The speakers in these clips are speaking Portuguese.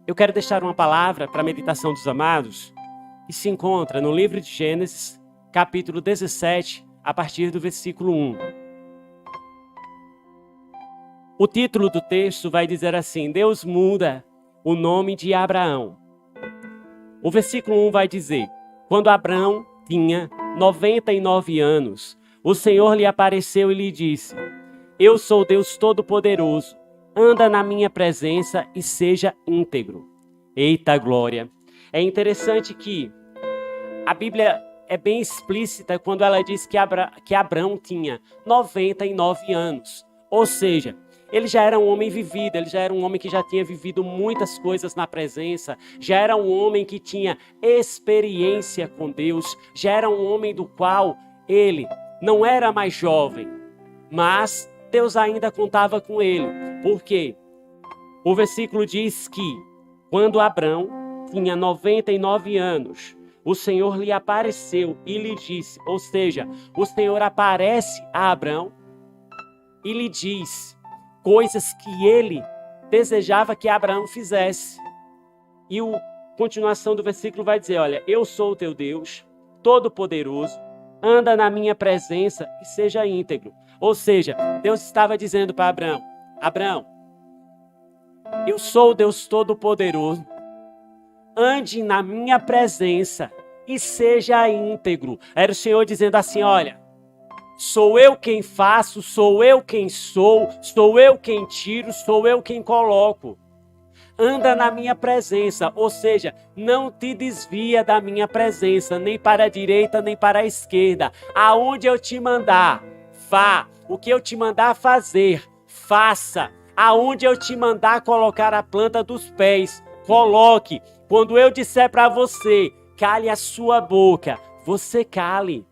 Eu quero deixar uma palavra para a meditação dos amados, que se encontra no livro de Gênesis, capítulo 17, a partir do versículo 1. O título do texto vai dizer assim: Deus muda o nome de Abraão. O versículo 1 vai dizer: quando Abraão tinha 99 anos, o Senhor lhe apareceu e lhe disse: Eu sou Deus Todo-Poderoso, anda na minha presença e seja íntegro. Eita glória! É interessante que a Bíblia é bem explícita quando ela diz que Abraão tinha 99 anos. Ou seja, ele já era um homem vivido, ele já era um homem que já tinha vivido muitas coisas na presença, já era um homem que tinha experiência com Deus, já era um homem do qual ele não era mais jovem, mas Deus ainda contava com ele. Por quê? O versículo diz que quando Abraão tinha 99 anos, o Senhor lhe apareceu e lhe disse, ou seja, o Senhor aparece a Abraão e lhe diz coisas que ele desejava que Abraão fizesse. E a continuação do versículo vai dizer, olha, eu sou o teu Deus, Todo-Poderoso, anda na minha presença e seja íntegro. Ou seja, Deus estava dizendo para Abraão, Abraão, eu sou o Deus Todo-Poderoso, ande na minha presença e seja íntegro. Era o Senhor dizendo assim, olha, sou eu quem faço, sou eu quem sou eu quem tiro, sou eu quem coloco. Anda na minha presença, ou seja, não te desvia da minha presença, nem para a direita, nem para a esquerda. Aonde eu te mandar, vá. O que eu te mandar fazer, faça. Aonde eu te mandar colocar a planta dos pés, coloque. Quando eu disser para você, cale a sua boca, você cale.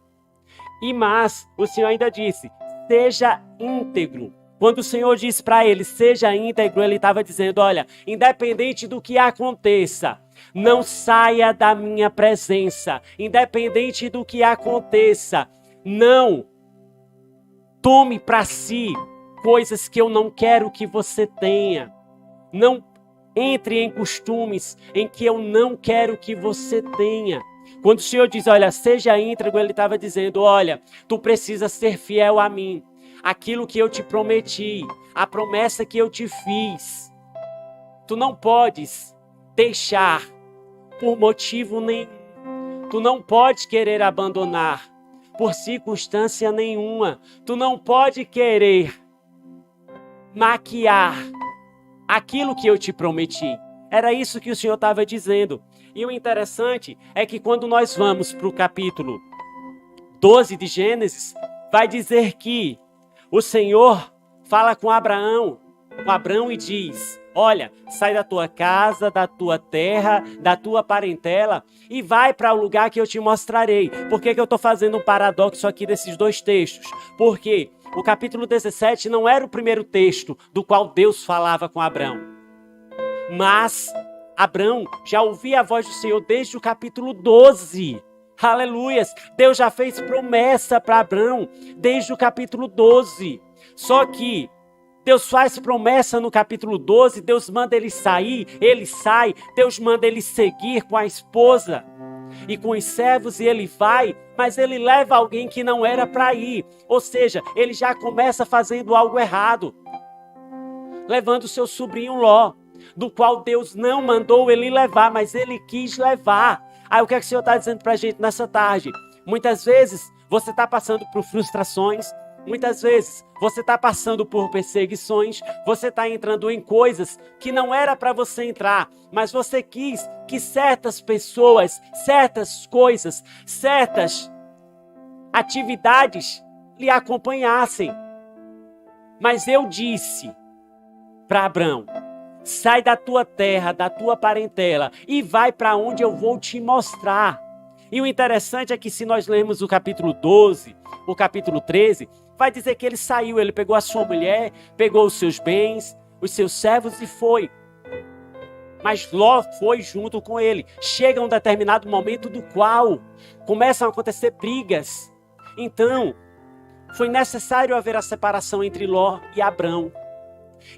E mas, o Senhor ainda disse, seja íntegro. Quando o Senhor disse para ele, seja íntegro, ele estava dizendo, olha, independente do que aconteça, não saia da minha presença. Independente do que aconteça, não tome para si coisas que eu não quero que você tenha. Não entre em costumes em que eu não quero que você tenha. Quando o Senhor diz, olha, seja íntegro, ele estava dizendo, olha, tu precisa ser fiel a mim. Aquilo que eu te prometi, a promessa que eu te fiz. Tu não podes deixar por motivo nenhum. Tu não podes querer abandonar por circunstância nenhuma. Tu não pode querer maquiar aquilo que eu te prometi. Era isso que o Senhor estava dizendo. E o interessante é que quando nós vamos para o capítulo 12 de Gênesis, vai dizer que o Senhor fala com Abraão e diz, olha, sai da tua casa, da tua terra, da tua parentela e vai para o lugar que eu te mostrarei. Por que eu estou fazendo um paradoxo aqui desses dois textos? Porque o capítulo 17 não era o primeiro texto do qual Deus falava com Abraão. Mas Abraão já ouvia a voz do Senhor desde o capítulo 12. Aleluias! Deus já fez promessa para Abraão desde o capítulo 12. Só que Deus faz promessa no capítulo 12, Deus manda ele sair, ele sai, Deus manda ele seguir com a esposa e com os servos e ele vai, mas ele leva alguém que não era para ir. Ou seja, ele já começa fazendo algo errado, levando seu sobrinho Ló, do qual Deus não mandou ele levar, mas ele quis levar. Aí o que é que o Senhor está dizendo para a gente nessa tarde? Muitas vezes você está passando por frustrações, muitas vezes você está passando por perseguições, você está entrando em coisas que não era para você entrar, mas você quis que certas pessoas, certas coisas, certas atividades lhe acompanhassem. Mas eu disse para Abraão, sai da tua terra, da tua parentela e vai para onde eu vou te mostrar. E o interessante é que se nós lermos o capítulo 12, o capítulo 13, vai dizer que ele saiu, ele pegou a sua mulher, pegou os seus bens, os seus servos e foi. Mas Ló foi junto com ele. Chega um determinado momento do qual começam a acontecer brigas. Então, foi necessário haver a separação entre Ló e Abrão.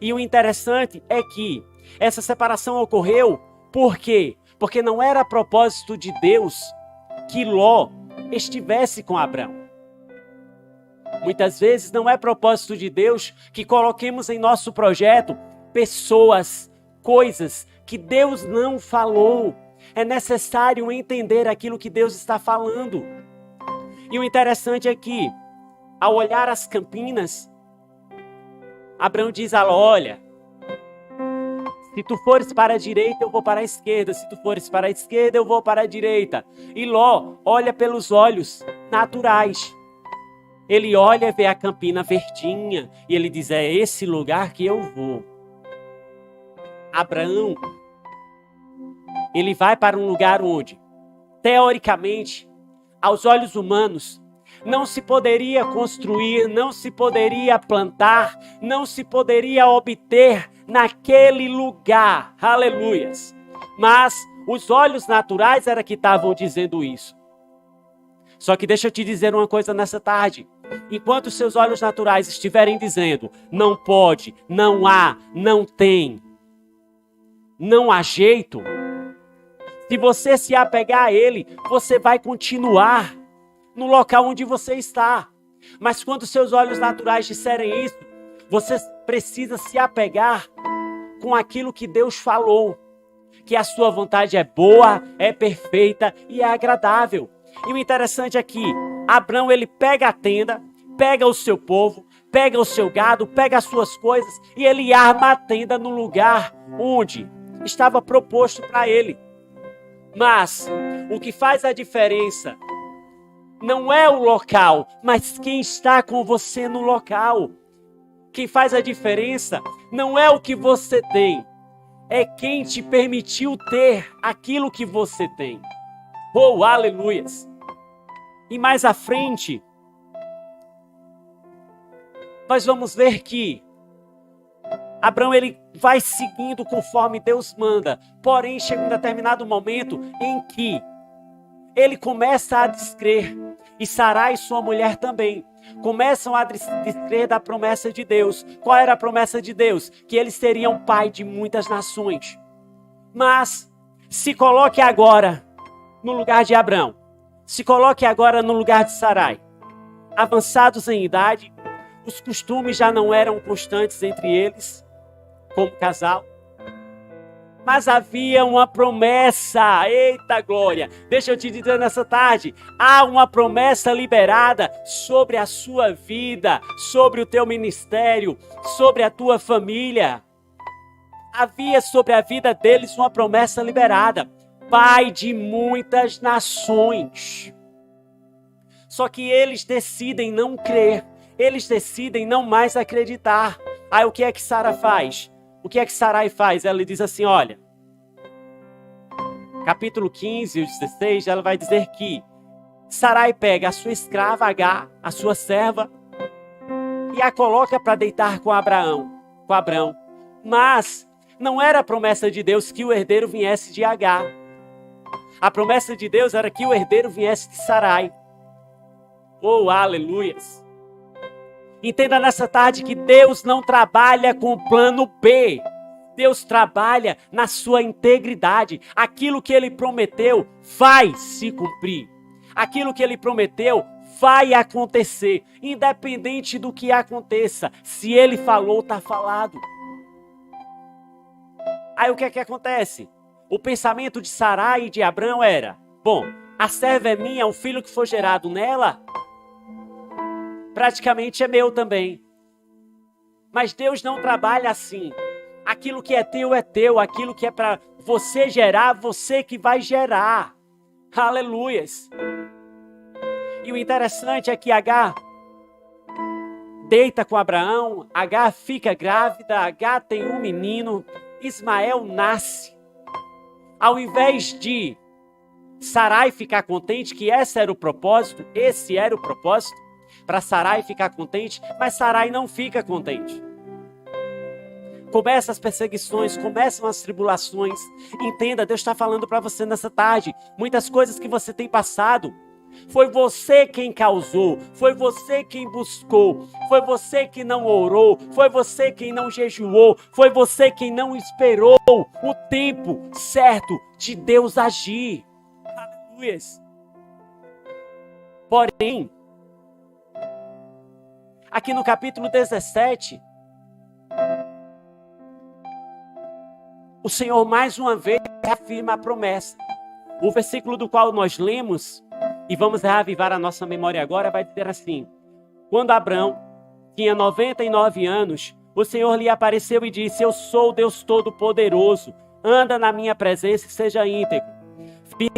E o interessante é que Essa separação ocorreu por quê? Porque não era propósito de Deus que Ló estivesse com Abrão. Muitas vezes não é propósito de Deus que coloquemos em nosso projeto pessoas, coisas que Deus não falou. É necessário entender aquilo que Deus está falando. E o interessante é que, ao olhar as campinas, Abrão diz a Ló: olha, se tu fores para a direita, eu vou para a esquerda. Se tu fores para a esquerda, eu vou para a direita. E Ló olha pelos olhos naturais. Ele olha e vê a campina verdinha. E ele diz: é esse lugar que eu vou. Abraão, ele vai para um lugar onde, teoricamente, aos olhos humanos, não se poderia construir, não se poderia plantar, não se poderia obter naquele lugar. Aleluias. Mas os olhos naturais era que estavam dizendo isso. Só que deixa eu te dizer uma coisa nessa tarde. Enquanto os seus olhos naturais estiverem dizendo: não pode, não há, não tem, não há jeito, se você se apegar a ele, você vai continuar no local onde você está. Mas quando seus olhos naturais disserem isso, você precisa se apegar com aquilo que Deus falou, que a sua vontade é boa, é perfeita e é agradável. E o interessante é que Abrão, ele pega a tenda, pega o seu povo, pega o seu gado, pega as suas coisas e ele arma a tenda no lugar onde estava proposto para ele. Mas o que faz a diferença não é o local, mas quem está com você no local. Quem faz a diferença não é o que você tem, é quem te permitiu ter aquilo que você tem. Oh, aleluias! E mais à frente, nós vamos ver que Abrão, ele vai seguindo conforme Deus manda. Porém, chega um determinado momento em que ele começa a descrer. E Sarai, sua mulher também, começam a descrer da promessa de Deus. Qual era a promessa de Deus? Que eles seriam pai de muitas nações. Mas, se coloque agora no lugar de Abrão. Se coloque agora no lugar de Sarai. Avançados em idade, os costumes já não eram constantes entre eles, como casal. Mas havia uma promessa. Eita glória! Deixa eu te dizer nessa tarde. Há uma promessa liberada sobre a sua vida, sobre o teu ministério, sobre a tua família. Havia sobre a vida deles uma promessa liberada. Pai de muitas nações. Só que eles decidem não crer. Eles decidem não mais acreditar. Aí o que é que Sara faz? O que é que Sarai faz? Ela diz assim, olha, capítulo 15, 16, ela vai dizer que Sarai pega a sua escrava Agar, a sua serva, e a coloca para deitar com Abrão. Mas não era a promessa de Deus que o herdeiro viesse de Agar. A promessa de Deus era que o herdeiro viesse de Sarai. Oh, aleluias! Entenda nessa tarde que Deus não trabalha com plano B. Deus trabalha na sua integridade. Aquilo que Ele prometeu vai se cumprir. Aquilo que Ele prometeu vai acontecer. Independente do que aconteça. Se Ele falou, está falado. Aí o que é que acontece? O pensamento de Sarai e de Abrão era: bom, a serva é minha, o filho que for gerado nela praticamente é meu também. Mas Deus não trabalha assim. Aquilo que é teu, aquilo que é para você gerar, você que vai gerar. Aleluias. E o interessante é que Agar deita com Abraão, Agar fica grávida, Agar tem um menino, Ismael nasce. Ao invés de Sarai ficar contente, que esse era o propósito, para Sarai ficar contente, mas Sarai não fica contente. Começam as perseguições, começam as tribulações. Entenda, Deus está falando para você nessa tarde. Muitas coisas que você tem passado Foi você quem causou, foi você quem buscou, foi você que não orou, foi você quem não jejuou, foi você quem não esperou o tempo certo de Deus agir. Aleluia. Porém, aqui no capítulo 17, o Senhor mais uma vez reafirma a promessa. O versículo do qual nós lemos, e vamos reavivar a nossa memória agora, vai dizer assim: quando Abrão tinha 99 anos, o Senhor lhe apareceu e disse: eu sou o Deus Todo-Poderoso, anda na minha presença e seja íntegro. Firmarei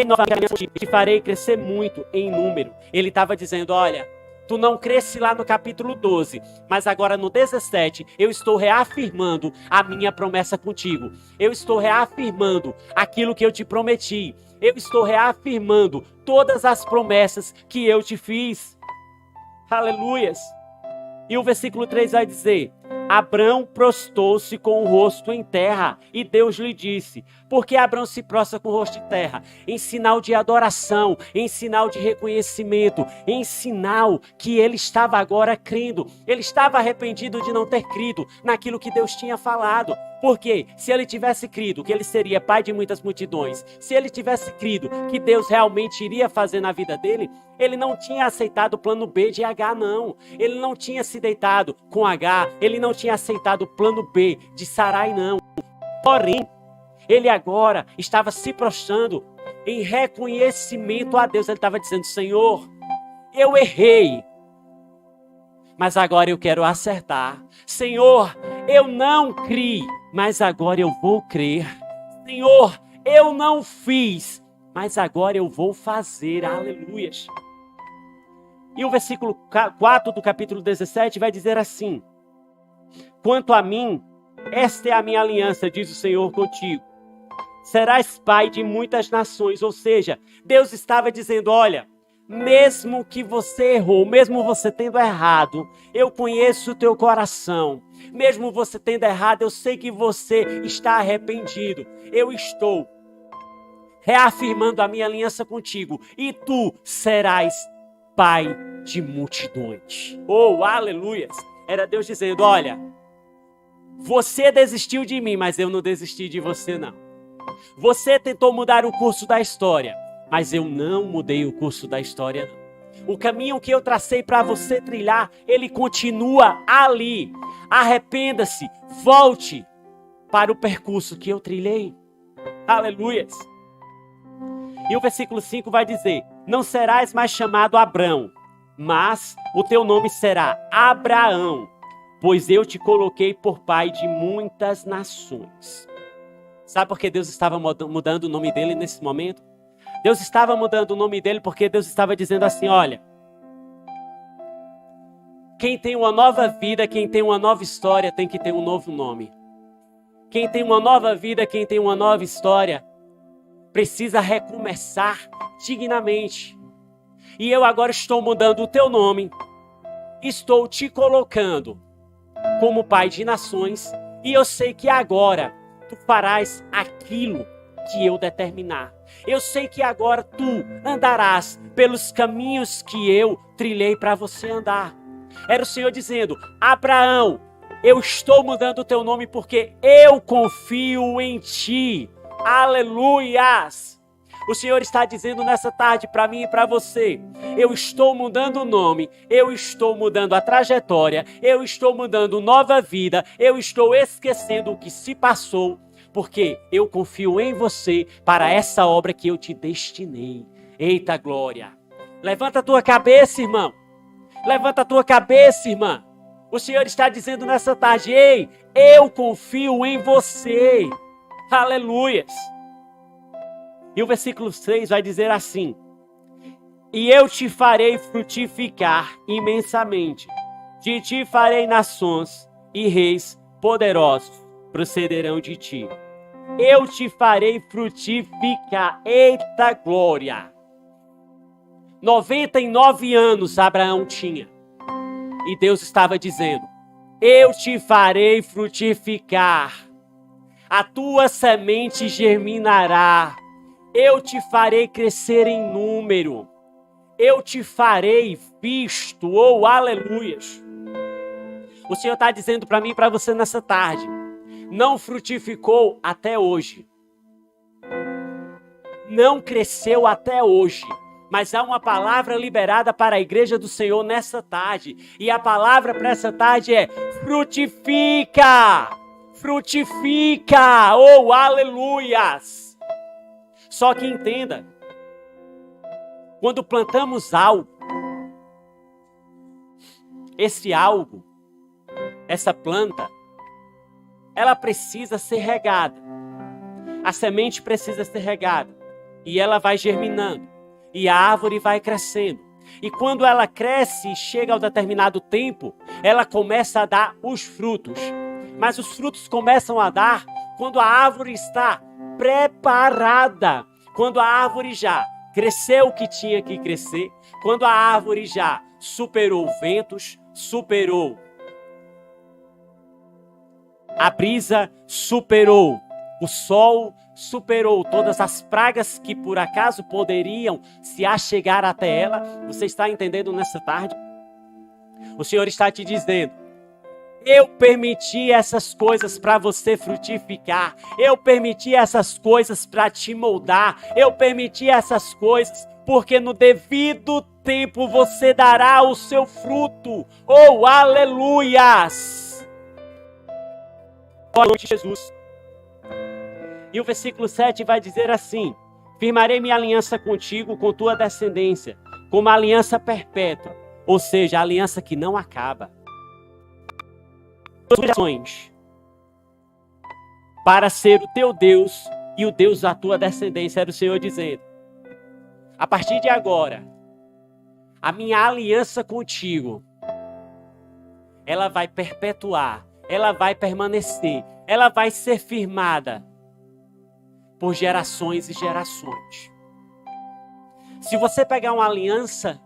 novamente, te farei crescer muito em número. Ele estava dizendo: olha, tu não cresce lá no capítulo 12, mas agora no 17, eu estou reafirmando a minha promessa contigo. Eu estou reafirmando aquilo que eu te prometi. Eu estou reafirmando todas as promessas que eu te fiz. Aleluias. E o versículo 3 vai dizer: Abrão prostrou-se com o rosto em terra, e Deus lhe disse. Por que Abrão se prostra com o rosto em terra? Em sinal de adoração, em sinal de reconhecimento, em sinal que ele estava agora crendo. Ele estava arrependido de não ter crido naquilo que Deus tinha falado. Porque se ele tivesse crido que ele seria pai de muitas multidões, se ele tivesse crido que Deus realmente iria fazer na vida dele, ele não tinha aceitado o plano B de H, não. Ele não tinha se deitado com H, ele não tinha aceitado o plano B de Sarai, não. Porém, ele agora estava se prostrando em reconhecimento a Deus. Ele estava dizendo: Senhor, eu errei, mas agora eu quero acertar. Senhor, eu não criei, mas agora eu vou crer. Senhor, eu não fiz, mas agora eu vou fazer. Aleluias. E o versículo 4 do capítulo 17 vai dizer assim: quanto a mim, esta é a minha aliança, diz o Senhor contigo. Serás pai de muitas nações. Ou seja, Deus estava dizendo: olha, mesmo que você errou, mesmo você tendo errado, eu conheço o teu coração. Mesmo você tendo errado, eu sei que você está arrependido. Eu estou reafirmando a minha aliança contigo. E tu serás pai de multidões. Oh, aleluias! Era Deus dizendo: olha, você desistiu de mim, mas eu não desisti de você, não. Você tentou mudar o curso da história, mas eu não mudei o curso da história, não. O caminho que eu tracei para você trilhar, ele continua ali. Arrependa-se, volte para o percurso que eu trilhei. Aleluias. E o versículo 5 vai dizer: não serás mais chamado Abrão, mas o teu nome será Abraão, pois eu te coloquei por pai de muitas nações. Sabe por que Deus estava mudando o nome dele nesse momento? Deus estava mudando o nome dele porque Deus estava dizendo assim: olha, quem tem uma nova vida, quem tem uma nova história, tem que ter um novo nome. Quem tem uma nova vida, quem tem uma nova história, precisa recomeçar dignamente. E eu agora estou mudando o teu nome, estou te colocando como pai de nações, e eu sei que agora tu farás aquilo que eu determinar. Eu sei que agora tu andarás pelos caminhos que eu trilhei para você andar. Era o Senhor dizendo: Abraão, eu estou mudando o teu nome porque eu confio em ti. Aleluias! O Senhor está dizendo nessa tarde para mim e para você: eu estou mudando o nome, eu estou mudando a trajetória, eu estou mudando nova vida, eu estou esquecendo o que se passou, porque eu confio em você para essa obra que eu te destinei. Eita glória! Levanta a tua cabeça, irmão. Levanta a tua cabeça, irmã. O Senhor está dizendo nessa tarde: ei, eu confio em você. Aleluias! E o versículo 6 vai dizer assim: e eu te farei frutificar imensamente. De ti farei nações, e reis poderosos procederão de ti. Eu te farei frutificar. Eita glória! 99 anos Abraão tinha. E Deus estava dizendo: eu te farei frutificar. A tua semente germinará. Eu te farei crescer em número. Eu te farei visto. Oh, aleluias. O Senhor está dizendo para mim e para você nessa tarde. Não frutificou até hoje. Não cresceu até hoje. Mas há uma palavra liberada para a igreja do Senhor nessa tarde. E a palavra para essa tarde é: frutifica! Frutifica! Oh, aleluias! Só que entenda, quando plantamos algo, esse algo, essa planta, ela precisa ser regada. A semente precisa ser regada. E ela vai germinando. E a árvore vai crescendo. E quando ela cresce e chega ao determinado tempo, ela começa a dar os frutos. Mas os frutos começam a dar quando a árvore está preparada. Quando a árvore já cresceu o que tinha que crescer. Quando a árvore já superou ventos, superou a brisa, superou o sol, superou todas as pragas que por acaso poderiam se achegar até ela. Você está entendendo nessa tarde? O Senhor está te dizendo: eu permiti essas coisas para você frutificar. Eu permiti essas coisas para te moldar. Eu permiti essas coisas porque no devido tempo você dará o seu fruto. Oh, aleluias! Glória a Jesus. E o versículo 7 vai dizer assim: firmarei minha aliança contigo, com tua descendência, como uma aliança perpétua, ou seja, a aliança que não acaba. Para ser o teu Deus e o Deus da tua descendência, era o Senhor dizendo: a partir de agora, a minha aliança contigo, ela vai perpetuar, ela vai permanecer, ela vai ser firmada por gerações e gerações. Se você pegar uma aliança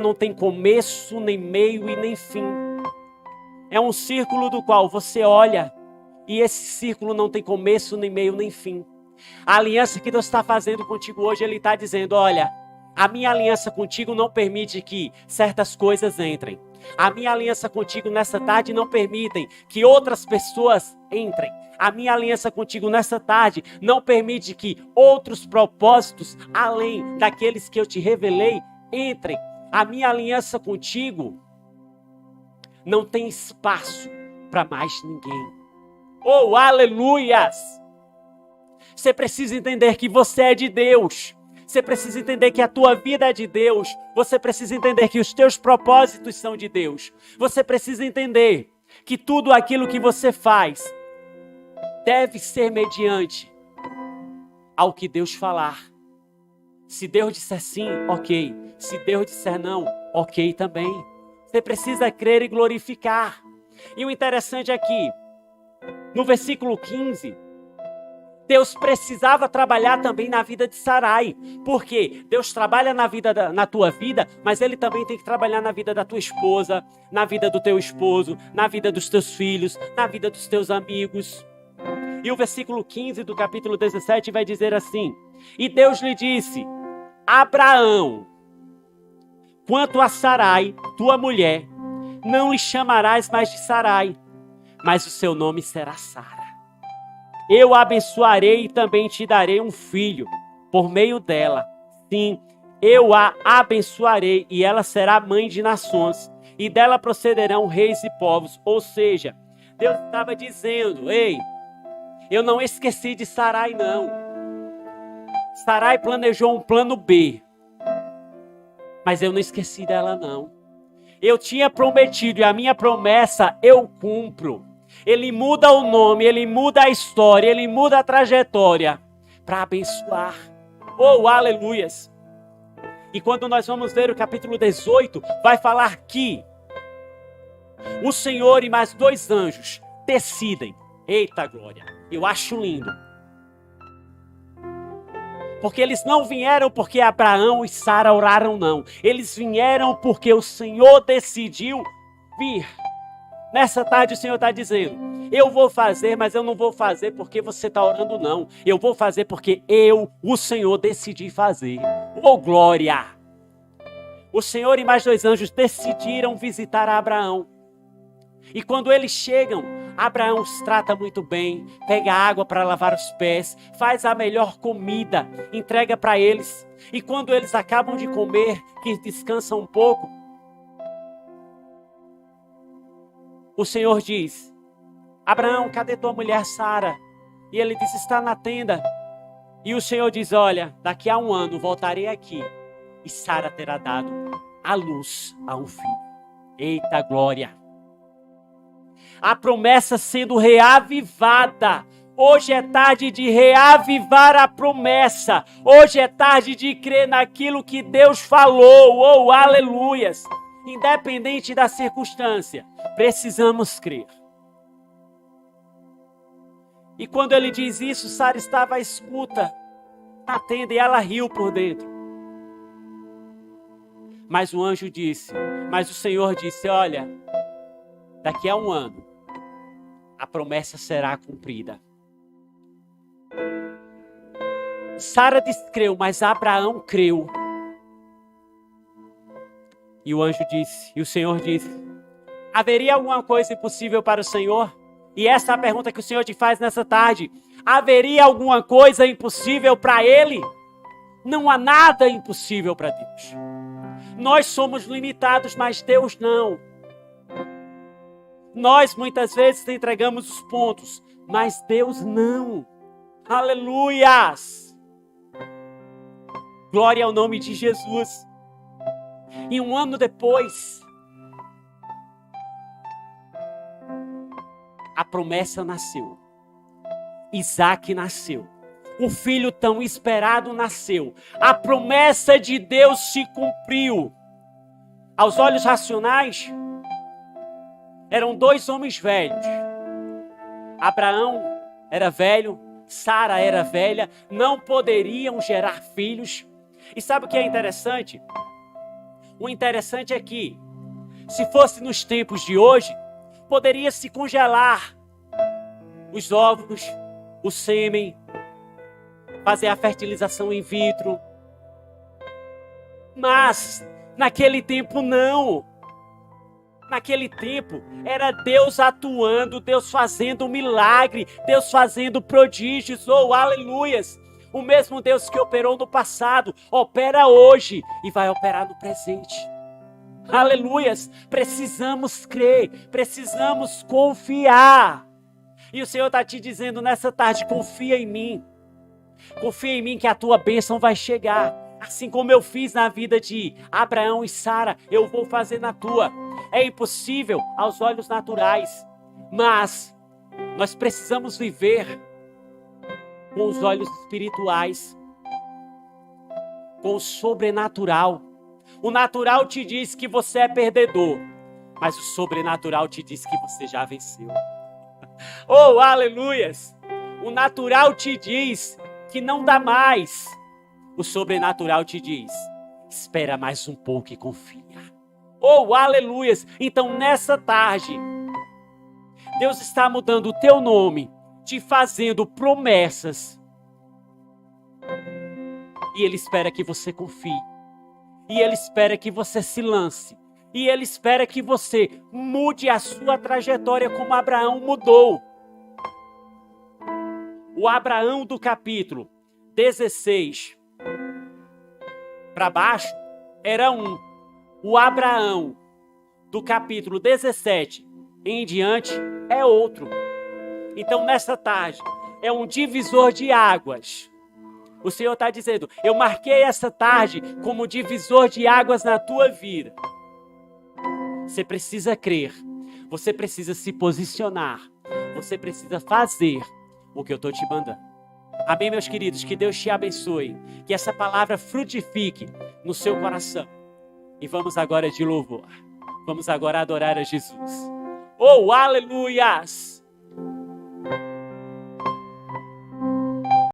não tem começo, nem meio e nem fim. É um círculo do qual você olha e esse círculo não tem começo, nem meio, nem fim. A aliança que Deus está fazendo contigo hoje, Ele está dizendo: olha, a minha aliança contigo não permite que certas coisas entrem. A minha aliança contigo nessa tarde não permite que outras pessoas entrem. A minha aliança contigo nessa tarde não permite que outros propósitos, além daqueles que eu te revelei, entrem. A minha aliança contigo não tem espaço para mais ninguém. Oh, aleluias! Você precisa entender que você é de Deus. Você precisa entender que a tua vida é de Deus. Você precisa entender que os teus propósitos são de Deus. Você precisa entender que tudo aquilo que você faz deve ser mediante ao que Deus falar. Se Deus disser sim, ok. Se Deus disser não, ok também. Você precisa crer e glorificar. E o interessante é que, no versículo 15, Deus precisava trabalhar também na vida de Sarai. Porque Deus trabalha na tua vida, mas Ele também tem que trabalhar na vida da tua esposa, na vida do teu esposo, na vida dos teus filhos, na vida dos teus amigos. E o versículo 15 do capítulo 17 vai dizer assim: e Deus lhe disse: Abraão, quanto a Sarai, tua mulher, não lhe chamarás mais de Sarai, mas o seu nome será Sara. Eu a abençoarei e também te darei um filho por meio dela. Sim, eu a abençoarei e ela será mãe de nações, e dela procederão reis e povos. Ou seja, Deus estava dizendo: ei, eu não esqueci de Sarai, não. Sarai planejou um plano B, mas eu não esqueci dela, não. Eu tinha prometido e a minha promessa eu cumpro. Ele muda o nome, Ele muda a história, Ele muda a trajetória para abençoar. Oh, aleluias! E quando nós vamos ver o capítulo 18, vai falar que o Senhor e mais 2 anjos decidem. Eita glória! Eu acho lindo. Porque eles não vieram porque Abraão e Sara oraram, não. Eles vieram porque o Senhor decidiu vir. Nessa tarde o Senhor está dizendo: eu vou fazer, mas eu não vou fazer porque você está orando, não. Eu vou fazer porque eu, o Senhor, decidi fazer. Oh, glória! O Senhor e mais 2 anjos decidiram visitar Abraão. E quando eles chegam, Abraão os trata muito bem, pega água para lavar os pés, faz a melhor comida, entrega para eles. E quando eles acabam de comer, que descansam um pouco, o Senhor diz: Abraão, cadê tua mulher Sara? E ele diz: está na tenda. E o Senhor diz: olha, daqui a 1 ano voltarei aqui e Sara terá dado à luz a um filho. Eita glória! A promessa sendo reavivada. Hoje é tarde de reavivar a promessa. Hoje é tarde de crer naquilo que Deus falou. Oh, aleluias! Independente da circunstância, precisamos crer. E quando ele diz isso, Sara estava à escuta na tenda e ela riu por dentro. Mas o anjo disse, mas o Senhor disse: olha, daqui a 1 ano, a promessa será cumprida. Sara descreu, mas Abraão creu. E o anjo disse, e o Senhor disse: haveria alguma coisa impossível para o Senhor? E essa é a pergunta que o Senhor te faz nessa tarde. Haveria alguma coisa impossível para Ele? Não há nada impossível para Deus. Nós somos limitados, mas Deus não. Nós muitas vezes entregamos os pontos, mas Deus não. Aleluias! Glória ao nome de Jesus. E 1 ano depois, a promessa nasceu. Isaac nasceu. O filho tão esperado nasceu. A promessa de Deus se cumpriu. Aos olhos racionais, eram 2 homens velhos. Abraão era velho, Sara era velha, não poderiam gerar filhos. E sabe o que é interessante? O interessante é que, se fosse nos tempos de hoje, poderia se congelar os óvulos, o sêmen, fazer a fertilização in vitro. Mas, naquele tempo não. Naquele tempo, era Deus atuando, Deus fazendo um milagre, Deus fazendo prodígios, oh, aleluias. O mesmo Deus que operou no passado, opera hoje e vai operar no presente. Aleluias, precisamos crer, precisamos confiar. E o Senhor está te dizendo nessa tarde: confia em mim. Confia em mim que a tua bênção vai chegar. Assim como eu fiz na vida de Abraão e Sara, eu vou fazer na tua. É impossível aos olhos naturais, mas nós precisamos viver com os olhos espirituais, com o sobrenatural. O natural te diz que você é perdedor, mas o sobrenatural te diz que você já venceu. Oh, aleluias! O natural te diz que não dá mais. O sobrenatural te diz: espera mais um pouco e confia. Oh, aleluias! Então nessa tarde, Deus está mudando o teu nome, te fazendo promessas. E Ele espera que você confie. E Ele espera que você se lance. E Ele espera que você mude a sua trajetória como Abraão mudou. O Abraão do capítulo 16 para baixo era um. O Abraão do capítulo 17 em diante é outro. Então nessa tarde é um divisor de águas. O Senhor está dizendo: eu marquei essa tarde como divisor de águas na tua vida. Você precisa crer, você precisa se posicionar, você precisa fazer o que eu estou te mandando. Amém, meus queridos? Que Deus te abençoe, que essa palavra frutifique no seu coração. E vamos agora de louvor, vamos agora adorar a Jesus. Oh, aleluias!